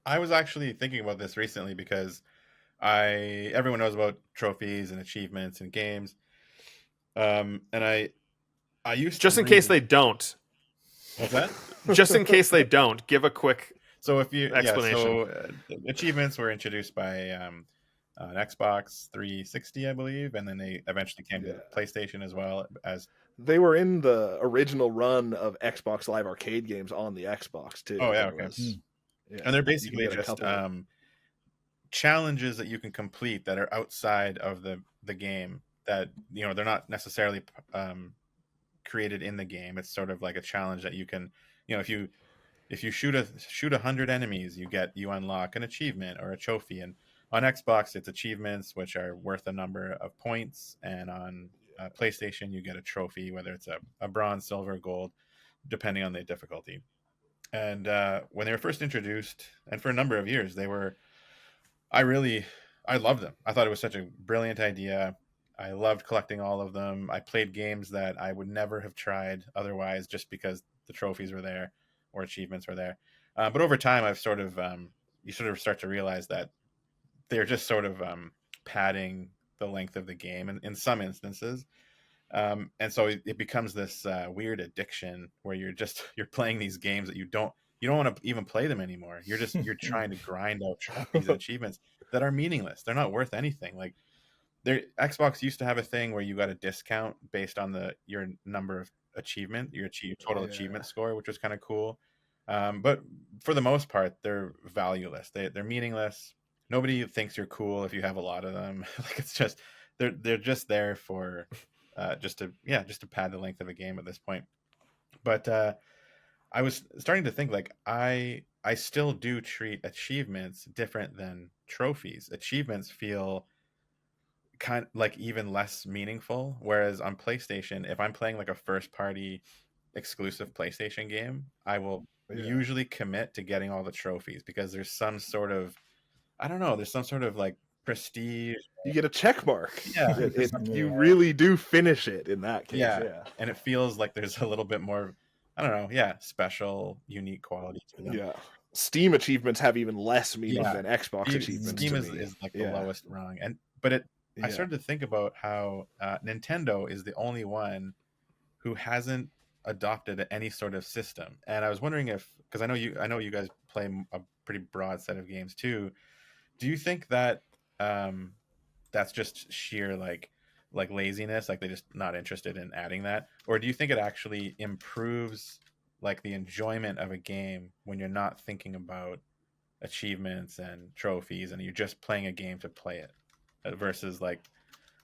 I was actually thinking about this recently because everyone knows about trophies and achievements and games. And I used to Just in case really they don't, what's that? just in case they don't, give a quick So if you explanation. achievements were introduced by an Xbox 360, I believe, and then they eventually came to Yeah. PlayStation as well as. They were in the original run of Xbox Live Arcade games on the Xbox too. Oh yeah, There okay. was, And they're you can basically get a just couple. challenges that you can complete that are outside of the game that they're not necessarily created in the game. It's sort of like a challenge that you can, if you shoot 100 enemies, you unlock an achievement or a trophy. And on Xbox, it's achievements which are worth a number of points, and on PlayStation, you get a trophy, whether it's a bronze, silver, gold, depending on the difficulty. And when they were first introduced, and for a number of years, I really, I loved them. I thought it was such a brilliant idea. I loved collecting all of them. I played games that I would never have tried otherwise, just because the trophies were there or achievements were there. But over time, I've sort of you sort of start to realize that they're just sort of padding the length of the game in some instances. And so it becomes this weird addiction where you're playing these games that you don't want to even play them anymore. You're trying to grind out trophies and achievements that are meaningless. They're not worth anything. Like Xbox used to have a thing where you got a discount based on your number of your total achievement score, which was kind of cool. But for the most part, they're valueless. They're meaningless. Nobody thinks you're cool if you have a lot of them. Like it's just they're just there for just to pad the length of a game at this point. But I was starting to think like I still do treat achievements different than trophies. Achievements feel kind of like even less meaningful, whereas on PlayStation, if I'm playing like a first party exclusive PlayStation game, I will usually commit to getting all the trophies because there's some sort of, I don't know, there's some sort of like prestige. You get a check mark. Yeah, You really do finish it in that case. yeah, and it feels like there's a little bit more, I don't know, special, unique quality to them. Yeah. Steam achievements have even less meaning than Xbox achievements. Steam to is, me. is like the lowest rung, I started to think about how Nintendo is the only one who hasn't adopted any sort of system, and I was wondering if, because I know you guys play a pretty broad set of games too. Do you think that that's just sheer like laziness, like they're just not interested in adding that, or do you think it actually improves like the enjoyment of a game when you're not thinking about achievements and trophies and you're just playing a game to play it versus like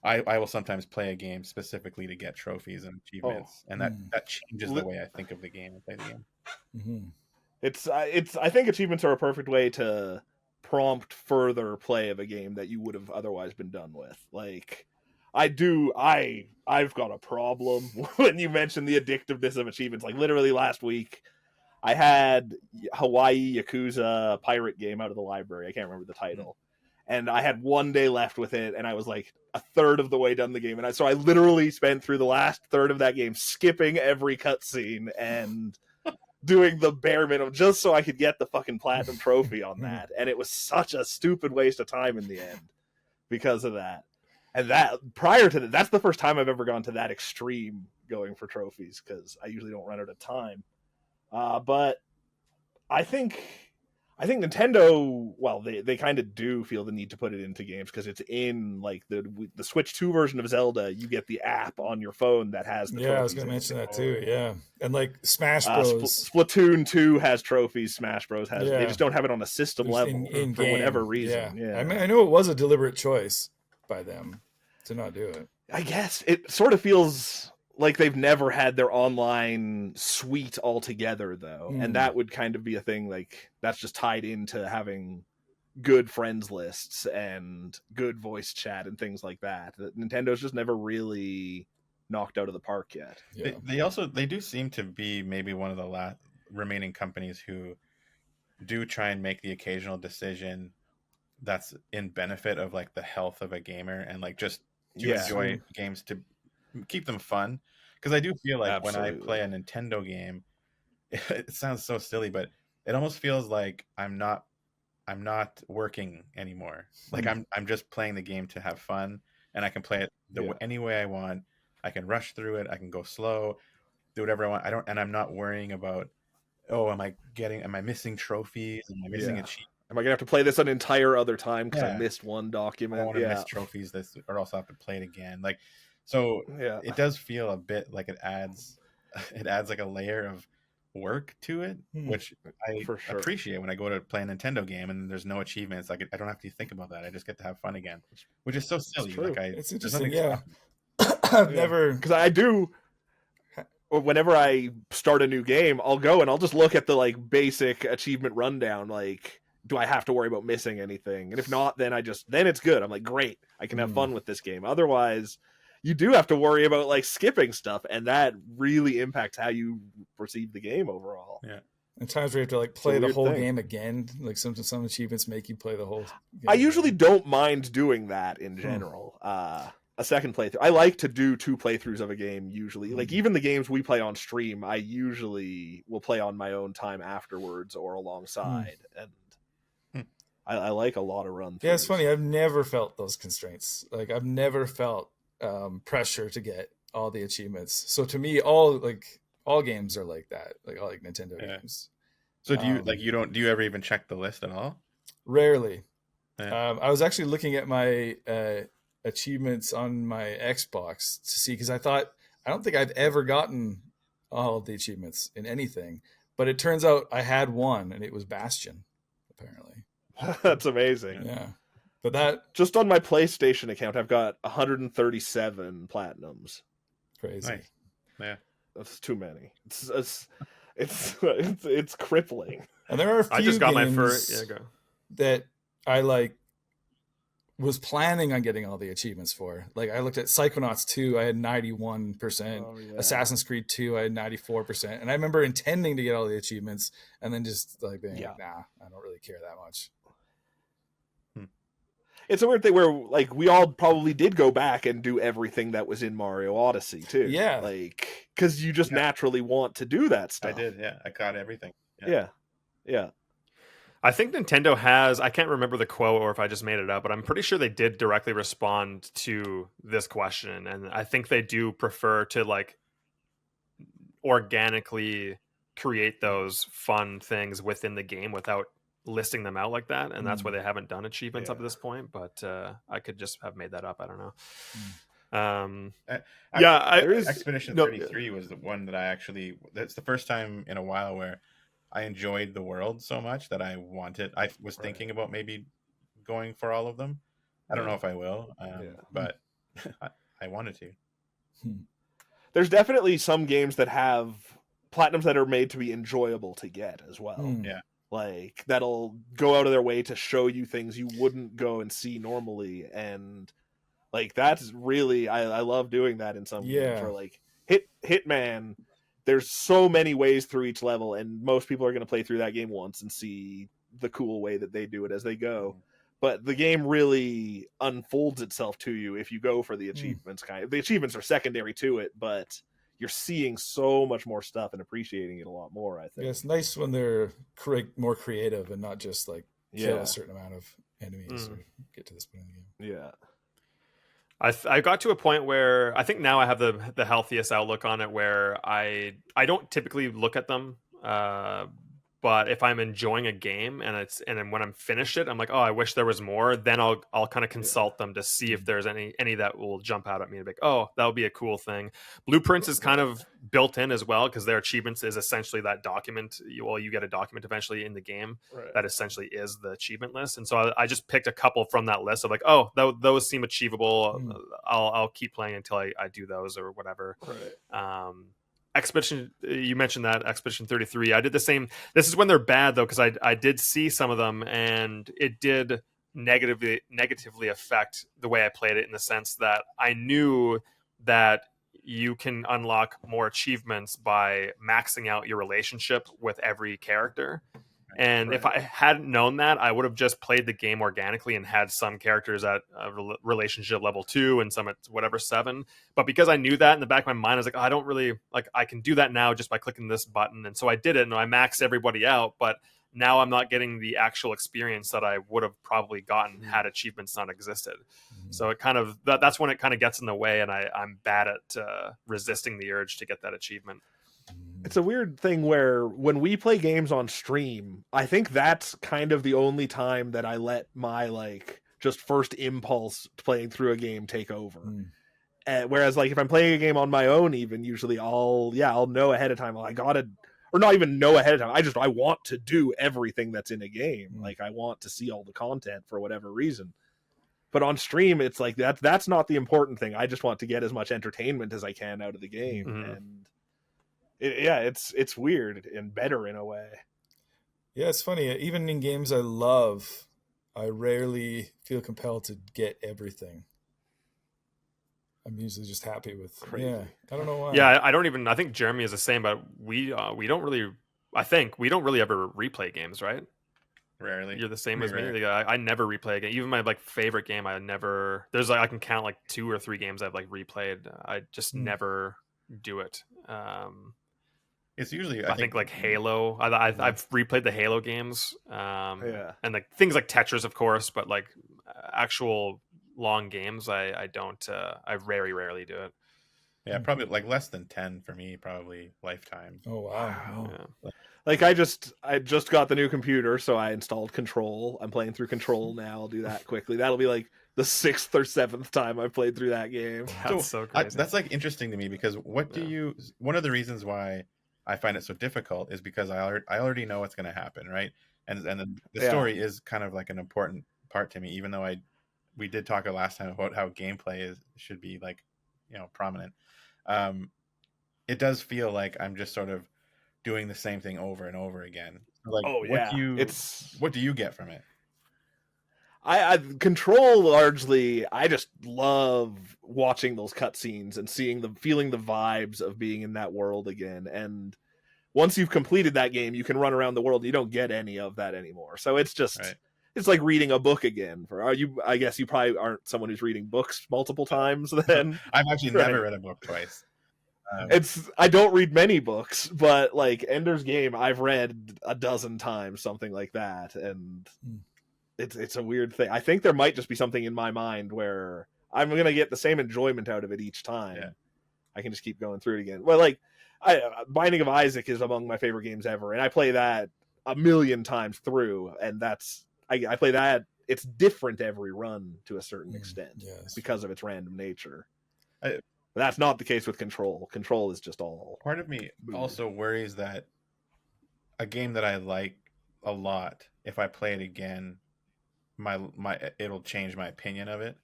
I will sometimes play a game specifically to get trophies and achievements, and that changes the way I think of the game and play the game. Mm-hmm. It's I think achievements are a perfect way to prompt further play of a game that you would have otherwise been done with. Like I've got a problem when you mention the addictiveness of achievements. Like literally last week I had Hawaii Yakuza pirate game out of the library. I can't remember the title. And I had one day left with it, and I was like a third of the way done the game. And so I literally spent through the last third of that game skipping every cutscene and doing the bare minimum just so I could get the fucking platinum trophy on that. And it was such a stupid waste of time in the end because of that. And that prior to that, that's the first time I've ever gone to that extreme going for trophies, because I usually don't run out of time. But I think Nintendo, well, they kind of do feel the need to put it into games because it's in like the Switch 2 version of Zelda. You get the app on your phone that has the I was going to mention that too. Yeah, and like Smash Bros. Splatoon 2 has trophies. Smash Bros has. They just don't have it on a system level for whatever reason. Yeah. I mean, I know it was a deliberate choice by them to not do it. I guess it sort of feels like they've never had their online suite altogether, though. And that would kind of be a thing like that's just tied into having good friends lists and good voice chat and things like that. Nintendo's just never really knocked out of the park yet. Yeah. They do seem to be maybe one of the last remaining companies who do try and make the occasional decision that's in benefit of like the health of a gamer and like just to enjoy games, to keep them fun. Because I do feel like when I play a Nintendo game, it sounds so silly, but it almost feels like I'm not I'm not working anymore. Like I'm just playing the game to have fun, and I can play it any way I want. I can rush through it. I can go slow, do whatever I want. And I'm not worrying about, oh, am I missing trophies? Am I missing achievements? Am I gonna have to play this an entire other time because I missed one document? I don't want to miss trophies that, or else I have to play it again. Like, so it does feel a bit like it adds like a layer of work to it, which I appreciate when I go to play a Nintendo game and there's no achievements. Like, I don't have to think about that. I just get to have fun again, which is so silly. Like, it's interesting. Yeah, I've never, because I do. Whenever I start a new game, I'll go and I'll just look at the like basic achievement rundown. Like, do I have to worry about missing anything? And if not, then then it's good. I'm like, great, I can have fun with this game. Otherwise, you do have to worry about like skipping stuff, and that really impacts how you perceive the game overall. Yeah. And times where you have to like play the whole game again. Like some achievements make you play the whole game. I usually don't mind doing that in general. A second playthrough. I like to do 2 playthroughs of a game usually. Like even the games we play on stream, I usually will play on my own time afterwards or alongside. And I like a lot of run-throughs. Yeah, it's funny. I've never felt those constraints. Like I've never felt pressure to get all the achievements. So to me, all games are like that. Like all like Nintendo games. So do you do you ever even check the list at all? Rarely. Yeah. I was actually looking at my achievements on my Xbox to see, because I don't think I've ever gotten all of the achievements in anything, but it turns out I had one, and it was Bastion, apparently. That's amazing. Yeah, but that just on my PlayStation account, I've got 137 platinums. Crazy. Nice. Yeah, that's too many. It's crippling. And there are a few I just got my games first that I was planning on getting all the achievements for. Like I looked at Psychonauts 2, I had 91%. Oh, yeah. Assassin's Creed 2, I had 94%. And I remember intending to get all the achievements and then just like being like, nah, I don't really care that much. It's a weird thing where like we all probably did go back and do everything that was in Mario Odyssey too. Yeah. Like, because you just naturally want to do that stuff. I did, yeah. I got everything. Yeah. I think Nintendo has, I can't remember the quote or if I just made it up, but I'm pretty sure they did directly respond to this question. And I think they do prefer to like organically create those fun things within the game without listing them out like that. And that's why they haven't done achievements up to this point. But I could just have made that up. I don't know. Expedition 33 was the one that that's the first time in a while where I enjoyed the world so much that I was thinking about maybe going for all of them. I don't know if I will, but I wanted to. There's definitely some games that have platinums that are made to be enjoyable to get as well. Yeah. Like that'll go out of their way to show you things you wouldn't go and see normally. And like, that's really, I love doing that in some games where like Hitman, there's so many ways through each level, and most people are going to play through that game once and see the cool way that they do it as they go. But the game really unfolds itself to you if you go for the achievements. The achievements are secondary to it, but you're seeing so much more stuff and appreciating it a lot more, I think. Yeah, it's nice when they're more creative and not just like kill a certain amount of enemies or get to this point in the game. Yeah. I got to a point where I think now I have the healthiest outlook on it, where I don't typically look at them, but if I'm enjoying a game and then when I'm finished it, I'm like, oh, I wish there was more. Then I'll kind of consult them to see if there's any that will jump out at me and be like, oh, that would be a cool thing. Blueprints is kind of built in as well, because their achievements is essentially that document. You get a document eventually in the game that essentially is the achievement list. And so I just picked a couple from that list of like, oh, those seem achievable. I'll keep playing until I do those or whatever. Expedition, you mentioned that Expedition 33. I did the same. This is when they're bad though, because I did see some of them, and it did negatively affect the way I played it, in the sense that I knew that you can unlock more achievements by maxing out your relationship with every character. And if I hadn't known that, I would have just played the game organically and had some characters at relationship level 2 and some at whatever 7. But because I knew that in the back of my mind, I was like, oh, I don't really I can do that now just by clicking this button. And so I did it, and I maxed everybody out. But now I'm not getting the actual experience that I would have probably gotten had achievements not existed. So it kind of that's when it kind of gets in the way, and I'm bad at resisting the urge to get that achievement. It's a weird thing where when we play games on stream, I think that's kind of the only time that I let my like just first impulse playing through a game take over. Whereas like if I'm playing a game on my own, even usually I'll know ahead of time. Well, I gotta, or not even know ahead of time. I want to do everything that's in a game. Like I want to see all the content for whatever reason. But on stream, it's like that's not the important thing. I just want to get as much entertainment as I can out of the game, and it's weird and better in a way. Yeah, it's funny. Even in games I love, I rarely feel compelled to get everything. I'm usually just happy with. Crazy. Yeah, I don't know why. Yeah, I don't even. I think Jeremy is the same, but we don't really. I think we don't really ever replay games, right? Rarely. You're the same as me. Like, I never replay a game. Even my like favorite game, I never. There's like I can count like 2 or 3 games I've like replayed. I just never do it. It's usually I think like Halo. I've replayed the Halo games. Yeah. And like things like Tetris, of course, but like actual long games, I don't. I very rarely do it. Yeah, probably like less than 10 for me, probably lifetime. Oh wow. Yeah. Like I just got the new computer, so I installed Control. I'm playing through Control now. I'll do that quickly. That'll be like the 6th or 7th time I've played through that game. That's so crazy. That's like interesting to me because one of the reasons why I find it so difficult is because I already know what's going to happen, right? And the story is kind of like an important part to me, even though we did talk last time about how gameplay should be like, prominent. It does feel like I'm just sort of doing the same thing over and over again. Like, what do you get from it? I Control largely. I just love watching those cutscenes and feeling the vibes of being in that world again. And once you've completed that game, you can run around the world. You don't get any of that anymore. So it's just it's like reading a book again. I guess you probably aren't someone who's reading books multiple times. Then I've actually never read a book twice. I don't read many books, but like Ender's Game, I've read a dozen times, something like that, and it's a weird thing. I think there might just be something in my mind where I'm gonna get the same enjoyment out of it each time. Yeah. I can just keep going through it again. Well, like Binding of Isaac is among my favorite games ever, and I play that a million times through, and I play that. It's different every run to a certain extent because of its random nature. That's not the case with Control. Control is just all. Part of me also worries that a game that I like a lot, if I play it again, it'll change my opinion of it.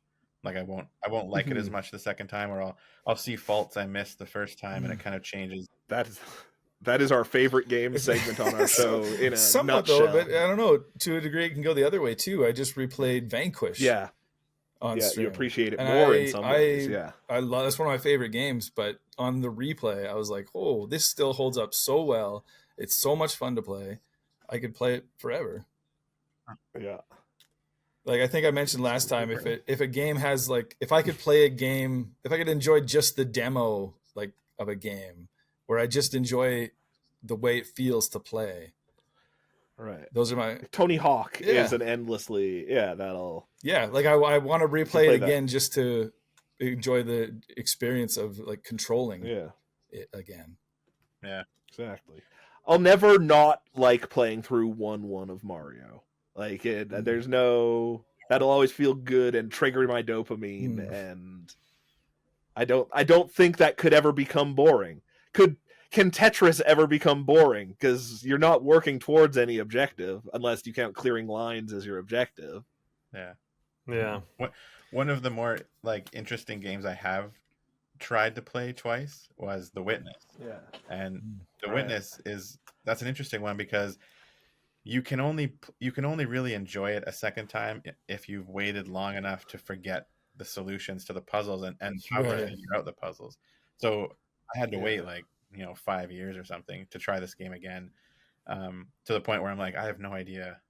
Like I won't like it as much the second time, or I'll see faults I missed the first time, and it kind of changes. That is our favorite game segment on our show in a somewhat nutshell. Though, but I don't know. To a degree, it can go the other way too. I just replayed Vanquish. Yeah. On stream. You appreciate it more in some ways. Yeah, I love that's one of my favorite games. But on the replay, I was like, "Oh, this still holds up so well. It's so much fun to play. I could play it forever." Yeah, like I think I mentioned last time, if a game has like, if I could play a game, if I could enjoy just the demo like of a game, where I just enjoy the way it feels to play. Right. Those are my Tony Hawk is an endlessly that'll like I want to replay it again just to enjoy the experience of like controlling it again. Yeah, exactly. I'll never not like playing through 1-1 of Mario. Like there's no that'll always feel good and trigger my dopamine, and I don't think that could ever become boring. Can Tetris ever become boring? Because you're not working towards any objective unless you count clearing lines as your objective. Yeah. One of the more like interesting games I have tried to play twice was The Witness. Yeah. And The Witness that's an interesting one because you can only really enjoy it a second time if you've waited long enough to forget the solutions to the puzzles and how to figure out the puzzles. So I had to wait like 5 years or something to try this game again, to the point where I'm like, I have no idea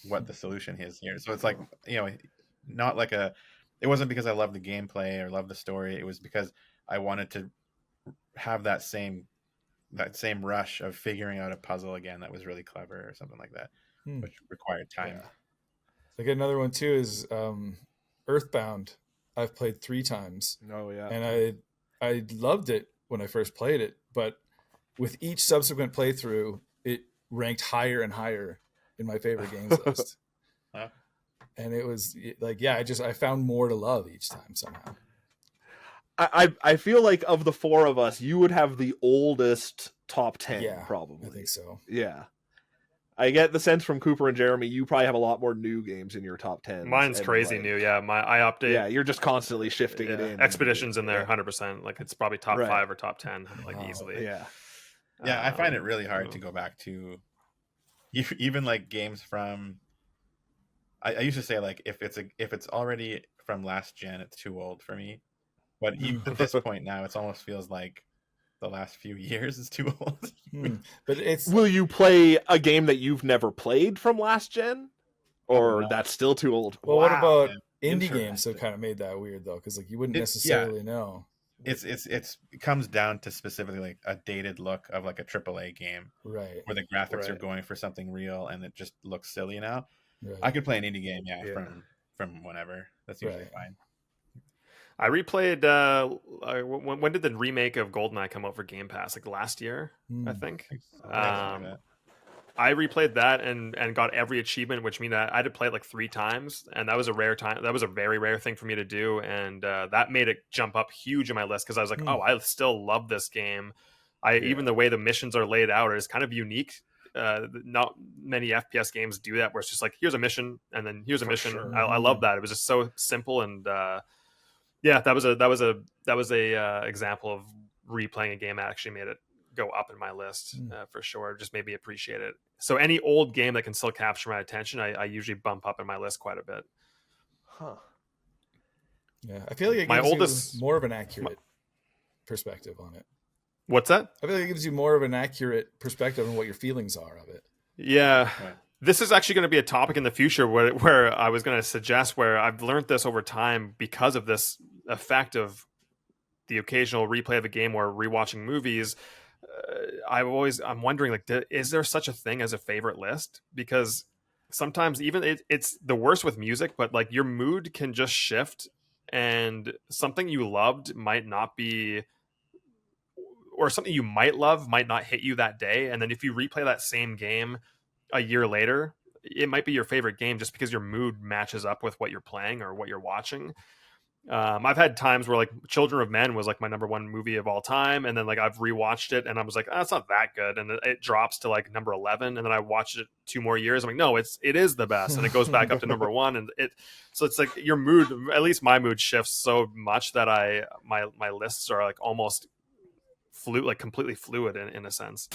what the solution is here. So it's like, not like it wasn't because I loved the gameplay or loved the story. It was because I wanted to have that same that same rush of figuring out a puzzle again that was really clever or something like that, which required time. Yeah. Like another one too is Earthbound. I've played 3 times. Oh yeah. And I loved it when I first played it, but with each subsequent playthrough, it ranked higher and higher in my favorite games list. Huh? And it was like, yeah, I found more to love each time somehow. I feel like of the 4 of us, you would have the oldest top 10, Yeah, probably. I think so. Yeah. I get the sense from Cooper and Jeremy, you probably have a lot more new games in your top 10. Mine's crazy new. Yeah, I update. Yeah, you're just constantly shifting it in. Expeditions in there, 100%. Like it's probably top 5 or top 10, like easily. Yeah. Yeah, I find it really hard to go back to even like games from. I used to say like if it's already from last gen, it's too old for me. But even at this point now, it almost feels like the last few years is too old. But it's will you play a game that you've never played from last gen, or that's still too old? Well, what about indie games? Have kind of made that weird though, because like you wouldn't necessarily know. It comes down to specifically like a dated look of like a AAA game, right? Where the graphics are going for something real and it just looks silly now. Right. I could play an indie game, from whenever. That's usually fine. I replayed. When did the remake of GoldenEye come out for Game Pass? Like last year, I think. I replayed that and got every achievement, which means I had to play it like 3 times, and that was a rare time. That was a very rare thing for me to do, and that made it jump up huge in my list because I was like, oh, I still love this game. Even the way the missions are laid out is kind of unique. Not many FPS games do that, where it's just like here's a mission and then here's a mission. Sure. I love that. It was just so simple, and that was a example of replaying a game that actually made it go up in my list for sure. Just made me appreciate it. So any old game that can still capture my attention, I usually bump up in my list quite a bit. Yeah, I feel like it gives you more of an accurate perspective on it. What's that? I feel like it gives you more of an accurate perspective on what your feelings are of it. Yeah. Right. This is actually going to be a topic in the future where I was going to suggest where I've learned this over time because of this effect of the occasional replay of a game or rewatching movies. I'm wondering, like, is there such a thing as a favorite list? Because sometimes even it's the worst with music, but like your mood can just shift and something you loved might not be, or something you might love might not hit you that day. And then if you replay that same game a year later, it might be your favorite game just because your mood matches up with what you're playing or what you're watching. I've had times where like Children of Men was like my number 1 movie of all time, and then like I've rewatched it and I was like, it's not that good, and it drops to like number 11, and then I watched it 2 more years. I'm like, no, it is the best, and it goes back up to number 1, and so it's like your mood, at least my mood, shifts so much that my lists are like almost completely fluid in a sense.